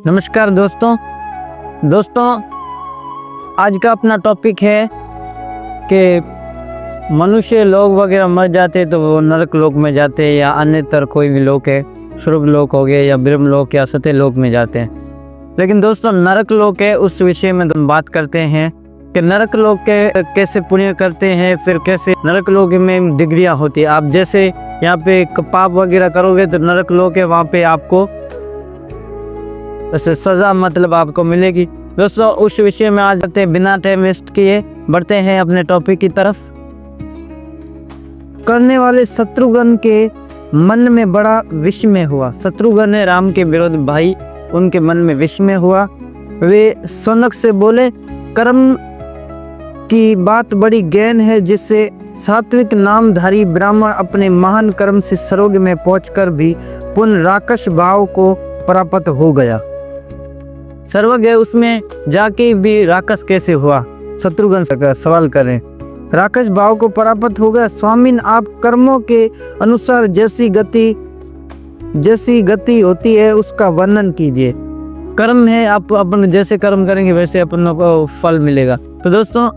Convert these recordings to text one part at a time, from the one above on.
नमस्कार दोस्तों आज का अपना टॉपिक है कि मनुष्य लोग वगैरह मर जाते तो वो नरक लोक में जाते हैं या अन्यतर कोई भी लोक है, स्वर्ग लोक हो गए या ब्रह्म लोक या सत्य लोक में जाते हैं। लेकिन दोस्तों नरक लोक है उस विषय में हम बात करते हैं कि नरक लोक के कैसे पुण्य करते हैं, फिर कैसे नरक लोक में डिग्रियाँ होती है। आप जैसे यहाँ पे पाप वगैरह करोगे तो नरक लोक है, वहाँ पे आपको वैसे सज़ा मतलब आपको मिलेगी। दोस्तों उस विषय में आज जाते हैं, बिना टाइम वेस्ट किए बढ़ते हैं अपने टॉपिक की तरफ। करने वाले शत्रुघ्न के मन में बड़ा विस्मय हुआ। शत्रुघ्न है राम के विरोध भाई, उनके मन में विस्मय हुआ। वे शौनक से बोले, कर्म की बात बड़ी गहन है, जिससे सात्विक नामधारी ब्राह्मण अपने महान कर्म से स्वर्ग में पहुंचकर भी पुनः राक्षस भाव को प्राप्त हो गया। स्वर्ग है उसमें जाके भी राक्षस कैसे हुआ? शत्रुघ्न का सवाल करें। राक्षस भाव को प्राप्त हो गया। स्वामीन आप कर्मों के अनुसार जैसी गति होती है उसका वर्णन कीजिए। कर्म है, आप अपन जैसे कर्म करेंगे वैसे अपन को फल मिलेगा। तो दोस्तों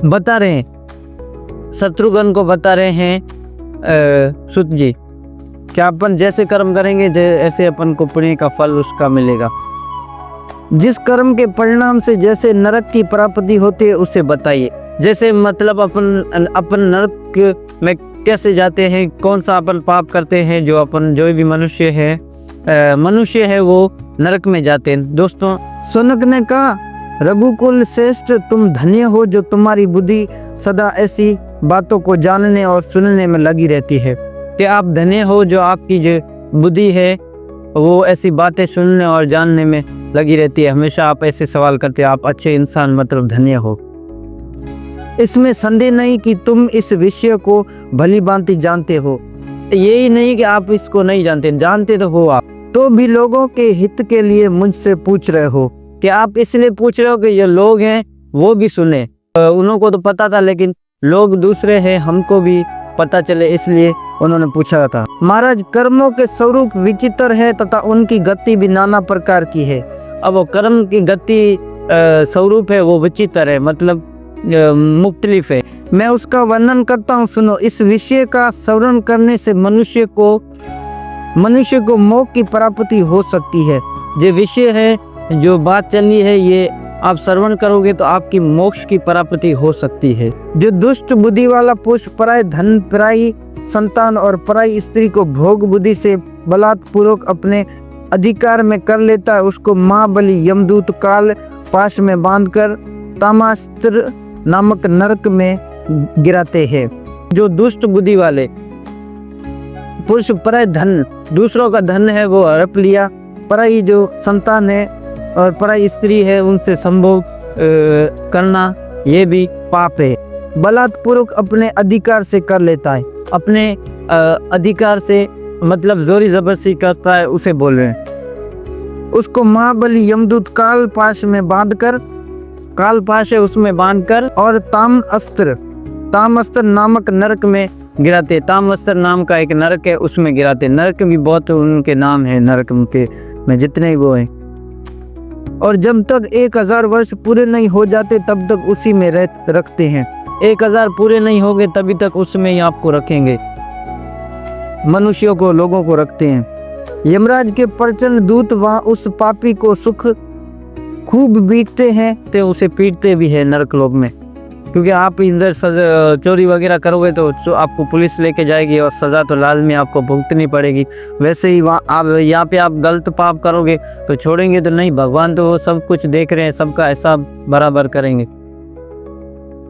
बता रहे हैं, शत्रुघ्न को बता रहे हैं सुत जी कि अपन जैसे कर्म करेंगे ऐसे अपन को पुण्य का फल उसका मिलेगा। जिस कर्म के परिणाम से जैसे नरक की प्राप्ति होती है उसे बताइए। जैसे मतलब अपन नरक में कैसे जाते हैं, कौन सा अपन पाप करते हैं, जो भी मनुष्य है वो नरक में जाते हैं। दोस्तों शौनक ने कहा, रघुकुल श्रेष्ठ तुम धन्य हो जो तुम्हारी बुद्धि सदा ऐसी बातों को जानने और सुनने में लगी रहती है। कि आप धन्य हो जो आपकी जो बुद्धि है वो ऐसी बातें सुनने और जानने में लगी रहती है। हमेशा आप ऐसे सवाल करते हैं, आप अच्छे इंसान मतलब धन्य हो। इसमें संदेह नहीं कि तुम इस विषय को भली भांति जानते हो। यही नहीं कि आप इसको नहीं जानते तो हो आप, तो भी लोगों के हित के लिए मुझसे पूछ रहे हो। कि आप इसलिए पूछ रहे हो कि ये लोग हैं वो भी सुने। उन्हों को तो पता था लेकिन लोग दूसरे हैं, हमको भी पता चले इसलिए उन्होंने पूछा था। महाराज कर्मों के स्वरूप विचित्र है तथा उनकी गति भी नाना प्रकार की है। अब वो कर्म की गति स्वरूप है वो विचित्र है, मतलब मुख्तलिफ है। मैं उसका वर्णन करता हूँ, सुनो। इस विषय का श्रवण करने से मनुष्य को मोक्ष की प्राप्ति हो सकती है। जो विषय है, जो बात चलनी है, ये आप श्रवण करोगे तो आपकी मोक्ष की प्राप्ति हो सकती है। जो दुष्ट बुद्धि वाला पुरुष पराय धन, पराई संतान और पराई स्त्री को भोग बुद्धि से बलात्पूर्वक अपने अधिकार में कर लेता है, उसको महाबली यमदूत काल पाश में बांधकर तामास्त्र नामक नरक में गिराते हैं। जो दुष्ट बुद्धि वाले पुरुष पराय धन, दूसरों का धन है वो हड़प लिया, पराई जो संतान है और पराई स्त्री है उनसे संभोग करना ये भी पाप है। बलात्पूर्वक अपने अधिकार से कर लेता है, अपने अधिकार से मतलब जोरी जबरदस्ती करता है, उसे बोल रहे हैं। उसको महाबली यमदूत काल पाश में बांधकर, काल पाश है उसमें बांधकर और तामस्त्र नामक नरक में गिराते। तामस्त्र नाम का एक नरक है उसमें गिराते। नरक भी बहुत उनके नाम है, नरक के में जितने वो हैं। और जब तक 1000 वर्ष पूरे नहीं हो जाते तब तक उसी में रखते हैं। 1000 पूरे नहीं होंगे तभी तक उसमें ही आपको रखेंगे, मनुष्यों को, लोगों को रखते हैं। यमराज के प्रचंड दूत वहां उस पापी को सुख खूब बीतते हैं, तो उसे पीटते भी है नरक लोक में। क्योंकि आप इधर चोरी वगैरह करोगे तो आपको पुलिस लेके जाएगी और सज़ा तो लाजमी आपको भुगतनी पड़ेगी। वैसे ही आप यहाँ पे आप गलत पाप करोगे तो छोड़ेंगे तो नहीं, भगवान तो वो सब कुछ देख रहे हैं, सबका हिसाब बराबर करेंगे।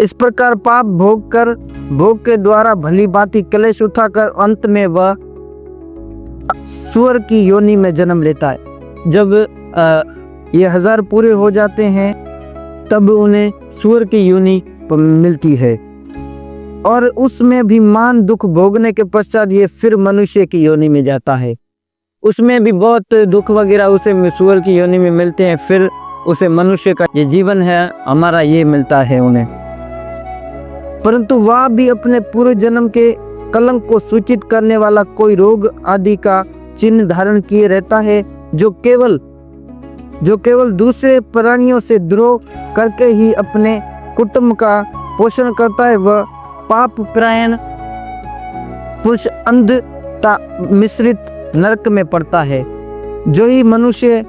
इस प्रकार पाप भोग के द्वारा भली भांति क्लेश उठाकर अंत में वह सुअर की योनि में जन्म लेता है। जब ये 1000 पूरे हो जाते हैं तब उन्हें सुअर की योनि मिलती है और उसमें भी मान दुख भोगने के पश्चात ये फिर मनुष्य की योनि में जाता है। उसमें भी बहुत दुख वगैरह उसे सुअर की योनि में मिलते हैं, फिर उसे मनुष्य का ये जीवन है हमारा ये मिलता है उन्हें। परंतु वह भी अपने पूर्व जन्म के कलंक को सूचित करने वाला कोई रोग आदि का चिन्ह धारण किए रहता है, जो केवल जो केवल दूसरे प्राणियों से द्रोह करके ही अपने कुटुंब का पोषण करता है वह पाप परायण पुरुष अंधता मिश्रित नरक में पड़ता है। जो ही मनुष्य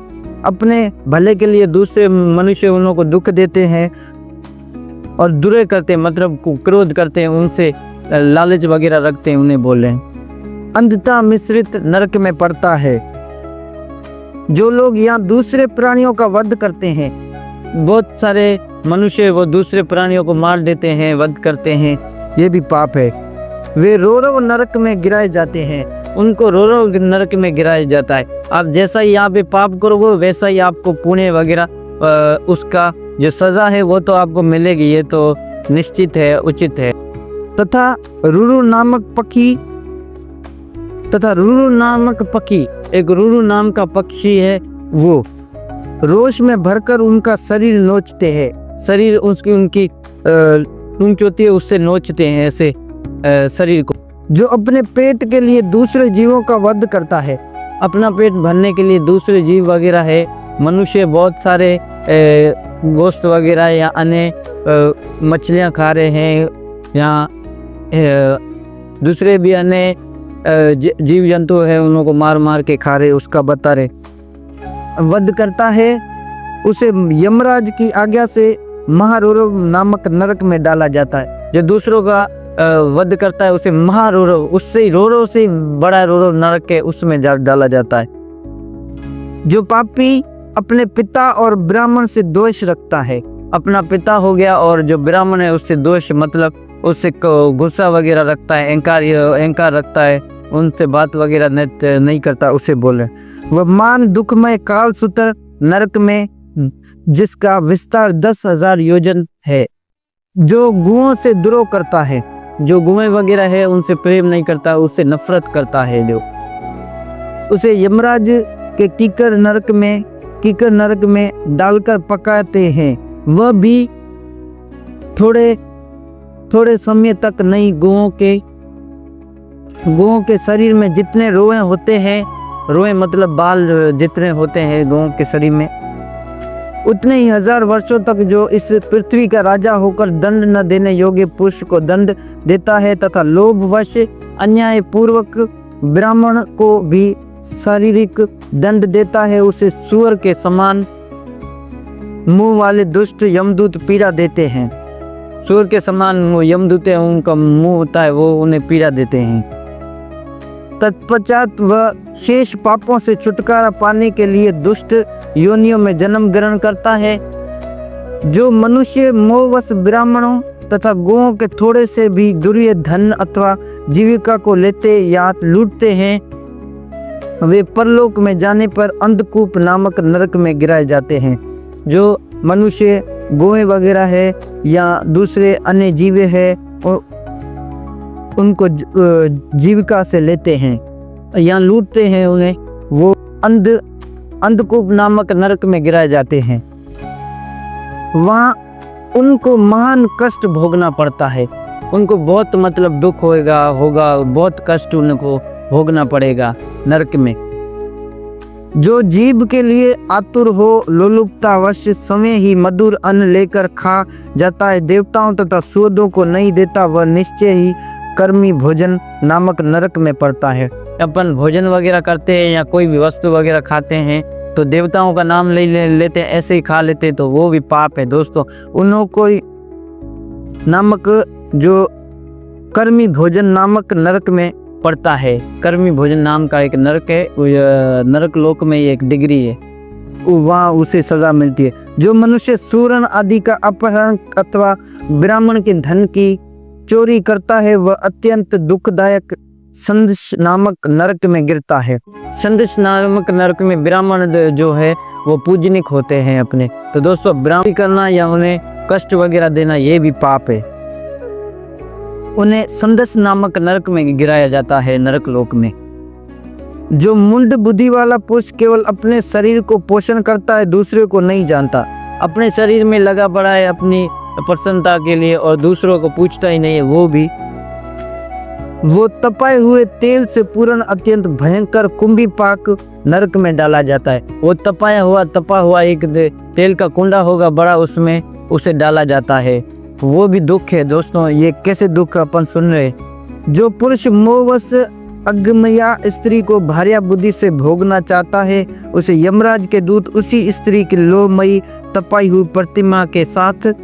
अपने भले के लिए दूसरे मनुष्य उन को दुख देते हैं और दुर्व्यय करते हैं, मतलब क्रोध करते हैं, उनसे लालच वगैरह रखते हैं, उन्हें बोले अंधता मिश्रित नरक में पड़ता है। जो लोग यहाँ दूसरे प्राणियों का वध करते हैं, बहुत सारे मनुष्य वो दूसरे प्राणियों को मार देते हैं, वध करते हैं, ये भी पाप है। वे रोरव नरक में गिराए जाते हैं, उनको रोरव नरक में गिराया जाता है। आप जैसा ही यहाँ पे पाप करोगे वैसा ही आपको पुण्य वगैरह उसका जो सजा है वो तो आपको मिलेगी, ये तो निश्चित है, उचित है। तथा रुरु नामक पक्षी एक रुरु नाम का पक्षी है, वो रोष में भरकर उनका शरीर नोचते हैं, शरीर उनकी ऊंच होती है उससे नोचते हैं ऐसे शरीर को। जो अपने पेट के लिए दूसरे जीवों का वध करता है, अपना पेट भरने के लिए दूसरे जीव वगैरह है, मनुष्य बहुत सारे गोश्त वगैरह या अन्य मछलियाँ खा रहे हैं या दूसरे भी अन्य जीव जंतु है उनको मार मार के खा रहे, उसका बता रहे वध करता है, उसे यमराज की आज्ञा से महारोरव नामक नरक में डाला जाता है। जो दूसरों का वध करता है उसे महारोरव, उससे रोरव से बड़ा रोरव नरक है उसमें डाला जाता है। जो पापी अपने पिता और ब्राह्मण से द्वेष रखता है, अपना पिता हो गया और जो ब्राह्मण है उससे द्वेष मतलब उससे गुस्सा वगैरह रखता है, अहंकार रखता है, उनसे बात वगैरह नहीं करता, उसे बोले वह मान दुखमय काल सूत्र नरक में जिसका विस्तार 10,000 योजन है। जो गुओं से द्रोह करता है, जो गुएं वगैरह है उनसे प्रेम नहीं करता, उससे नफरत करता है, जो उसे यमराज के कीकर नरक में डालकर पकाते हैं। वह भी थोड़े समय तक नहीं। गौओं के शरीर में जितने रोए होते हैं, रोए मतलब बाल जितने होते हैं गौओं के शरीर में, उतने ही 1000 वर्षों तक जो इस पृथ्वी का राजा होकर दंड न देने योग्य पुरुष को दंड देता है तथा लोभवश अन्याय पूर्वक ब्राह्मण को भी शारीरिक दंड देता है, उसे सूअर के समान मुंह वाले दुष्ट यमदूत पीड़ा देते हैं। सूअर के समान यमदूत है, उनका मुंह होता है, वो उन्हें पीड़ा देते हैं। तत्पश्चात वह शेष पापों से छुटकारा पाने के लिए दुष्ट योनियों में जन्म ग्रहण करता है। जो मनुष्य मोहवश ब्राह्मणों तथा गौओं के थोड़े से भी दुर्व्य धन अथवा जीविका को लेते या लूटते हैं, वे परलोक में जाने पर अंधकूप नामक नरक में गिराए जाते हैं। जो मनुष्य गौएं वगैरह है या दूसरे अन्य जीवे है उनको जीविका से लेते हैं या लूटते हैं उन्हें, वो अंधकूप नामक नरक में गिराए जाते हैं। वहाँ उनको महान कष्ट भोगना पड़ता है, उनको बहुत मतलब दुख होगा, बहुत कष्ट उनको भोगना पड़ेगा नरक में। जो जीव के लिए आतुर हो, लोलुपतावश समय ही मधुर अन्न लेकर खा जाता है, देवताओं तथा सूअरों को नहीं देता, वह निश्चय ही कर्मी भोजन नामक नरक में पड़ता है। अपन भोजन वगैरह करते हैं या कोई भी वस्तु वगैरह खाते हैं तो देवताओं का नाम लेते हैं, ऐसे ही खा लेते हैं, तो वो भी पाप है दोस्तों। उन्हों कोई नामक जो कर्मी भोजन नामक नरक में पड़ता है। कर्मी भोजन नाम का एक नरक है, नरक लोक में एक डिग्री है, वहाँ उसे सजा मिलती है। जो मनुष्य सूरन आदि का अपहरण अथवा ब्राह्मण के धन की चोरी करता है, वह अत्यंत दुखदायक संदश नामक नरक में गिरता है। संदश नामक नरक में ब्राह्मण जो है वो पूजनिक होते हैं अपने। तो दोस्तों, ब्राह्मण करना या उन्हें कष्ट वगैरह देना ये भी पाप है। उन्हें संदस नामक नरक में गिराया जाता है, नरक लोक में। जो मुंड बुद्धि वाला पुरुष केवल अपने शरीर को पोषण करता है, दूसरे को नहीं जानता, अपने शरीर में लगा पड़ा है अपनी प्रसन्नता के लिए और दूसरों को पूछता ही नहीं है, वो भी वो तपाए हुए तेल से पूर्ण अत्यंत भयंकर कुंभी पाक नरक में डाला जाता है। वो तपा हुआ एक तेल का कुंडा होगा बड़ा, उसमें उसे डाला जाता है। वो भी दुख है दोस्तों। ये कैसे दुख अपन सुन रहे। जो पुरुष मोहवश अगमया स्त्री को भार्या बुद्धि से भोगना चाहता है, उसे यमराज के दूत उसी स्त्री की लोहमयी तपाई हुई प्रतिमा के साथ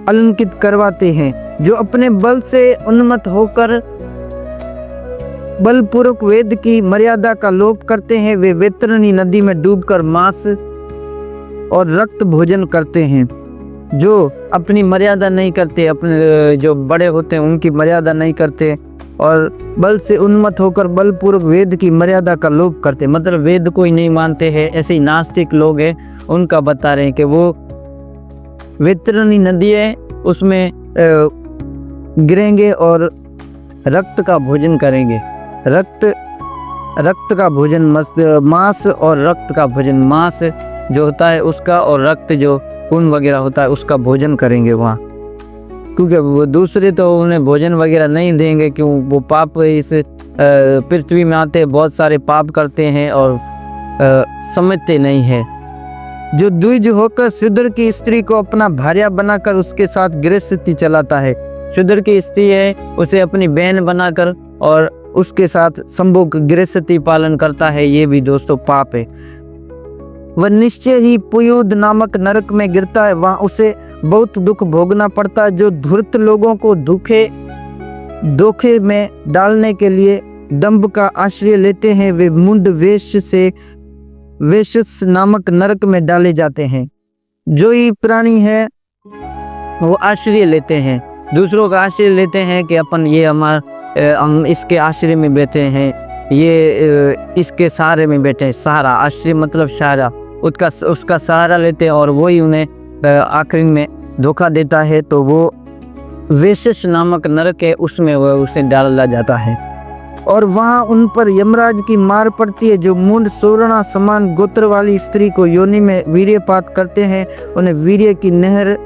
अलंकित करवाते हैं। जो अपने बल से उन्मत्त होकर बलपूर्वक वेद की मर्यादा का लोप करते हैं, वे वैतरणी नदी में डूबकर मांस और रक्त भोजन करते हैं। जो अपनी मर्यादा नहीं करते, अपने जो बड़े होते हैं उनकी मर्यादा नहीं करते और बल से उन्मत्त होकर बलपूर्वक वेद की मर्यादा का लोप करते, मतलब वेद को ही नहीं मानते हैं, ऐसे ही नास्तिक लोग हैं, उनका बता रहे हैं कि वो वैतरणी नदी है उसमें गिरेंगे और रक्त का भोजन करेंगे। रक्त का भोजन, मांस और रक्त का भोजन, मांस जो होता है उसका और रक्त जो खून वगैरह होता है उसका भोजन करेंगे वहाँ, क्योंकि वो दूसरे तो उन्हें भोजन वगैरह नहीं देंगे, क्यों वो पाप इस पृथ्वी में आते बहुत सारे पाप करते हैं और समझते नहीं है। जो द्विज होकर शूद्र की स्त्री को अपना भार्या बनाकर उसके साथ गृहस्थी चलाता है, शूद्र की स्त्री है उसे अपनी बहन बनाकर और उसके साथ संभोग गृहस्थी पालन करता है, ये भी दोस्तों पाप है। वह निश्चय ही पुयुद नामक नरक में गिरता है, वहां उसे बहुत दुख भोगना पड़ता है। जो धूर्त लोगों को धोखे में डालने के लिए दंभ का आश्रय लेते हैं, वे मुंड वेश्यस नामक नरक में डाले जाते हैं। जो ही प्राणी है वो आश्रय लेते हैं, दूसरों का आश्रय लेते हैं कि अपन ये हम इसके आश्रय में बैठे हैं, ये इसके सहारे में बैठे हैं। सहारा, आश्रय मतलब सहारा, उसका सहारा लेते हैं और वही उन्हें आखिरी में धोखा देता है, तो वो वेश्यस नामक नरक है, उसमें वह उसे डाला जाता है और वहां उन पर यमराज की मार पड़ती है। जो मुंड सोरणा समान गोत्र वाली स्त्री को योनि में वीर्यपात करते हैं, उन्हें वीर्य की नहर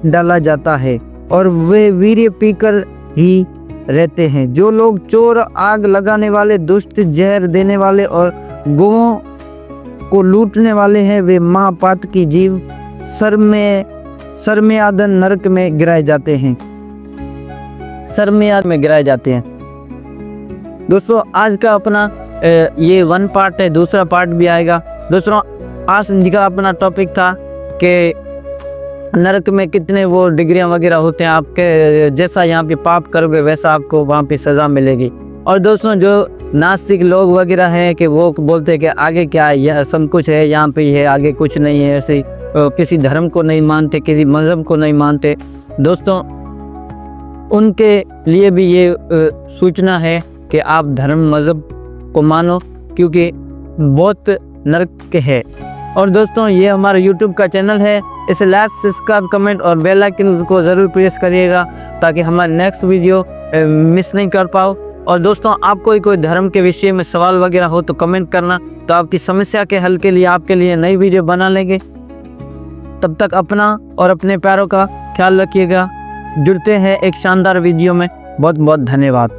डाला जाता है और वे वीर्य पीकर ही रहते हैं। जो लोग चोर, आग लगाने वाले, दुष्ट, जहर देने वाले और गौओं को लूटने वाले हैं, वे महापात की जीव सरमेयादन नरक में गिराए जाते हैं। सरमेयाद में गिराए जाते हैं। दोस्तों आज का अपना ये 1 पार्ट है, दूसरा पार्ट भी आएगा। दोस्तों आज का अपना टॉपिक था कि नरक में कितने वो डिग्रियां वगैरह होते हैं, आपके जैसा यहाँ पे पाप करोगे वैसा आपको वहाँ पे सज़ा मिलेगी। और दोस्तों जो नास्तिक लोग वगैरह हैं कि वो बोलते हैं कि आगे क्या है, यह सब कुछ है, यहाँ पे है, आगे कुछ नहीं है, ऐसे किसी धर्म को नहीं मानते, किसी मज़हब को नहीं मानते। दोस्तों उनके लिए भी ये सूचना है कि आप धर्म मज़हब को मानो, क्योंकि बहुत नरक है। और दोस्तों ये हमारा YouTube का चैनल है, इसे लाइक, सब्सक्राइब, कमेंट और बेल आइकन को ज़रूर प्रेस करिएगा ताकि हमारा नेक्स्ट वीडियो मिस नहीं कर पाओ। और दोस्तों आपको कोई धर्म के विषय में सवाल वगैरह हो तो कमेंट करना, तो आपकी समस्या के हल के लिए आपके लिए नई वीडियो बना लेंगे। तब तक अपना और अपने प्यारों का ख्याल रखिएगा। जुड़ते हैं एक शानदार वीडियो में। बहुत बहुत धन्यवाद।